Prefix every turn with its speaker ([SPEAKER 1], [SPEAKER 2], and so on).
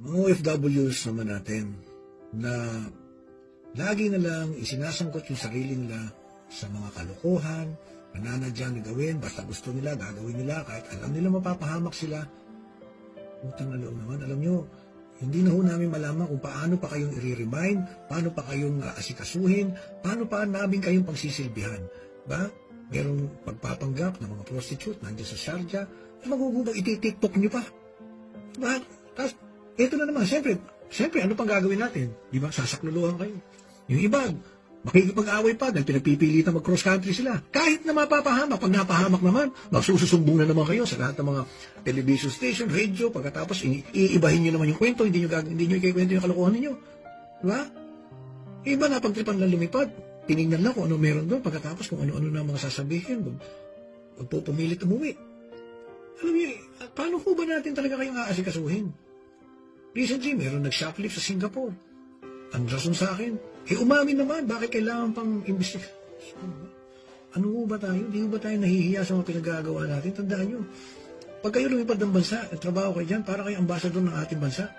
[SPEAKER 1] Mga OFWs naman natin na lagi na lang isinasangkot yung sarili nila sa mga kalokohan, nananadyang gawin, basta gusto nila, gagawin nila, kahit alam nila mapapahamak sila. Utang na loob naman, alam nyo, hindi na ho namin malaman kung paano pa kayong i-remind, paano pa kayong asikasuhin, paano pa namin kayong pagsisilbihan. Ba? Merong pagpapanggap ng mga prostitute, nandiyan sa Sharjah, magugubang iti-tiktok nyo pa. Ba? Tapos, ito na naman, siyempre, ano pang gagawin natin? Di ba? Sasakluluhan kayo. Yung iba, makikipag-away pa dahil pinagpipilitan mag-cross country sila. Kahit na mapapahamak, pag napahamak naman, magsususumbong na naman kayo sa lahat ng mga television station, radio, pagkatapos iibahin nyo naman yung kwento, hindi nyo ikikwento yung kalokohan ninyo. Di ba? Iba na pagtripan lang lumipad, tinignan lang kung ano meron doon, pagkatapos kung ano-ano na mga sasabihin, magpupumilit umuwi. Alam niyo, paano po ba natin talaga kayong aasikasuhin? Recently, meron nag-shoplift sa Singapore. Ang rason sa akin, umamin naman, bakit kailangan pang imbestiga? Ano ba tayo? Hindi ba tayo nahihiya sa mga pinagagawa natin? Tandaan nyo, pag kayo lumipad ng bansa, at trabaho kayo dyan, para kayo ambassador ng ating bansa.